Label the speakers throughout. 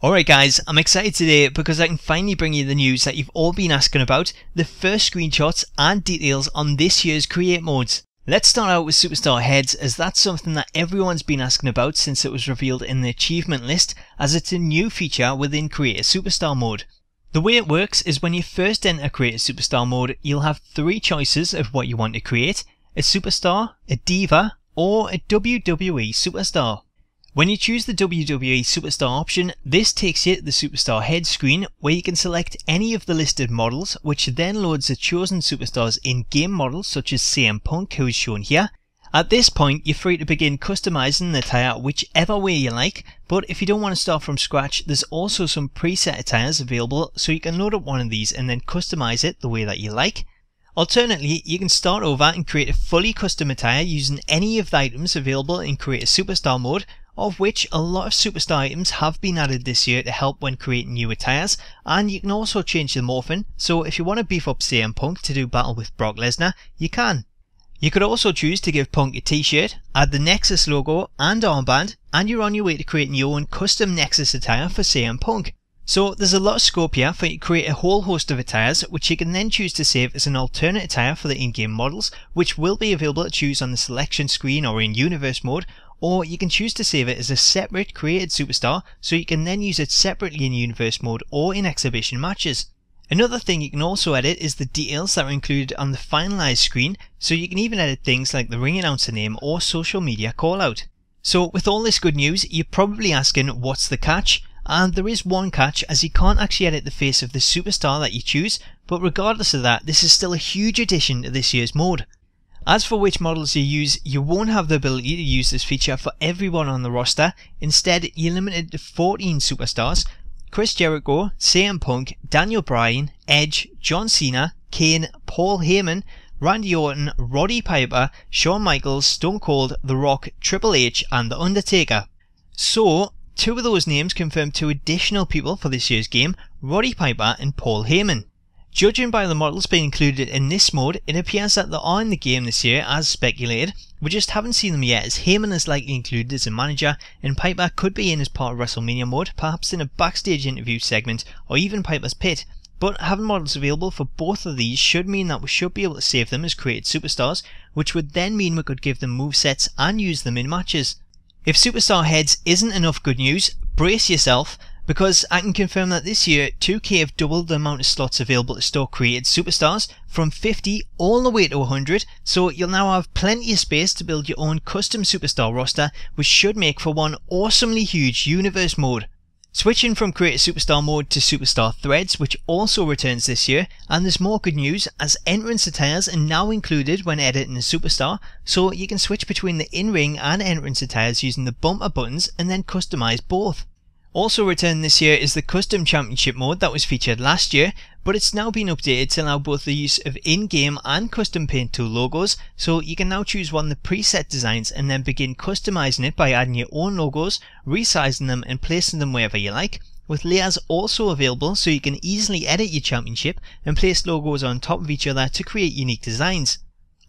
Speaker 1: Alright guys, I'm excited today because I can finally bring you the news that you've all been asking about, the first screenshots and details on this year's create modes. Let's start out with Superstar Heads, as that's something that everyone's been asking about since it was revealed in the achievement list, as it's a new feature within Create a Superstar mode. The way it works is when you first enter Create a Superstar mode, you'll have three choices of what you want to create: a superstar, a diva, or a WWE superstar. When you choose the WWE Superstar option, this takes you to the Superstar Head screen where you can select any of the listed models, which then loads the chosen superstars in-game models such as CM Punk, who is shown here. At this point, you're free to begin customizing the attire whichever way you like, but if you don't want to start from scratch, there's also some preset attires available, so you can load up one of these and then customize it the way that you like. Alternately, you can start over and create a fully custom attire using any of the items available in Create a Superstar mode, of which a lot of superstar items have been added this year to help when creating new attires, and you can also change the morphing, so if you want to beef up CM Punk to do battle with Brock Lesnar, you can. You could also choose to give Punk a t-shirt, add the Nexus logo and armband, and you're on your way to creating your own custom Nexus attire for CM Punk. So there's a lot of scope here for you to create a whole host of attires, which you can then choose to save as an alternate attire for the in-game models, which will be available to choose on the selection screen or in universe mode, or you can choose to save it as a separate created superstar, so you can then use it separately in universe mode or in exhibition matches. Another thing you can also edit is the details that are included on the finalized screen, so you can even edit things like the ring announcer name or social media callout. So with all this good news, you're probably asking what's the catch? And there is one catch, as you can't actually edit the face of the superstar that you choose, but regardless of that, this is still a huge addition to this year's mode. As for which models you use, you won't have the ability to use this feature for everyone on the roster. Instead, you're limited to 14 superstars: Chris Jericho, CM Punk, Daniel Bryan, Edge, John Cena, Kane, Paul Heyman, Randy Orton, Roddy Piper, Shawn Michaels, Stone Cold, The Rock, Triple H and The Undertaker. So, two of those names confirm two additional people for this year's game: Roddy Piper and Paul Heyman. Judging by the models being included in this mode, it appears that they are in the game this year as speculated. We just haven't seen them yet, as Heyman is likely included as a manager and Piper could be in as part of WrestleMania mode, perhaps in a backstage interview segment or even Piper's pit. But having models available for both of these should mean that we should be able to save them as created superstars, which would then mean we could give them movesets and use them in matches. If Superstar Heads isn't enough good news, brace yourself, because I can confirm that this year 2K have doubled the amount of slots available to store created superstars from 50 all the way to 100, so you'll now have plenty of space to build your own custom superstar roster, which should make for one awesomely huge universe mode. Switching from Create a Superstar mode to Superstar Threads, which also returns this year, and there's more good news as entrance attires are now included when editing a superstar, so you can switch between the in-ring and entrance attires using the bumper buttons and then customize both. Also returned this year is the Custom Championship mode that was featured last year, but it's now been updated to allow both the use of in-game and custom paint tool logos, so you can now choose one of the preset designs and then begin customizing it by adding your own logos, resizing them and placing them wherever you like, with layers also available so you can easily edit your championship and place logos on top of each other to create unique designs.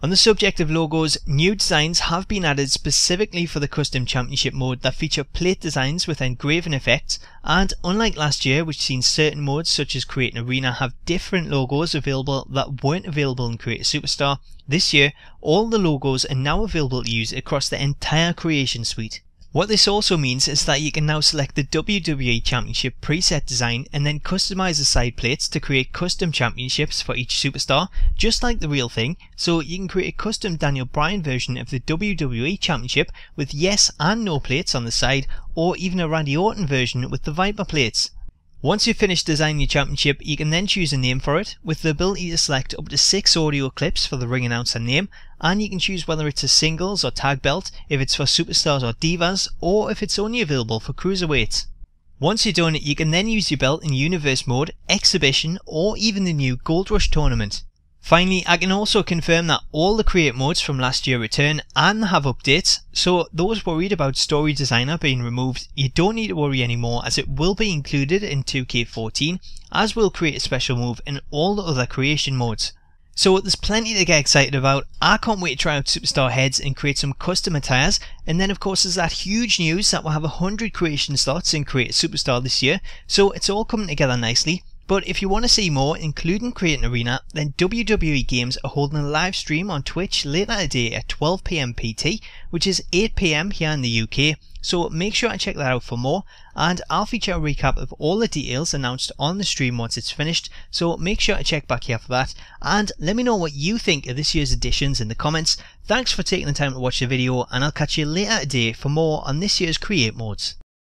Speaker 1: On the subject of logos, new designs have been added specifically for the Custom Championship mode that feature plate designs with engraving effects, and unlike last year, which seen certain modes such as Create an Arena have different logos available that weren't available in Create a Superstar, this year all the logos are now available to use across the entire creation suite. What this also means is that you can now select the WWE Championship preset design and then customize the side plates to create custom championships for each superstar, just like the real thing, so you can create a custom Daniel Bryan version of the WWE Championship with yes and no plates on the side, or even a Randy Orton version with the Viper plates. Once you've finished designing your championship, you can then choose a name for it, with the ability to select up to 6 audio clips for the ring announcer name, and you can choose whether it's a singles or tag belt, if it's for superstars or divas, or if it's only available for cruiserweights. Once you're done, you can then use your belt in universe mode, exhibition, or even the new Gold Rush tournament. Finally, I can also confirm that all the create modes from last year return and have updates, so those worried about Story Designer being removed, you don't need to worry anymore, as it will be included in 2K14, as will Create a Special move in all the other creation modes. So there's plenty to get excited about. I can't wait to try out Superstar heads and create some custom attires. And then of course there's that huge news that we'll have 100 creation slots in Create a Superstar this year. So it's all coming together nicely. But if you want to see more, including Creating Arena, then WWE Games are holding a live stream on Twitch later today at 12 PM PT, which is 8 PM here in the UK. So make sure to check that out for more, and I'll feature a recap of all the details announced on the stream once it's finished, so make sure to check back here for that, and let me know what you think of this year's additions in the comments. Thanks for taking the time to watch the video, and I'll catch you later today for more on this year's Create modes.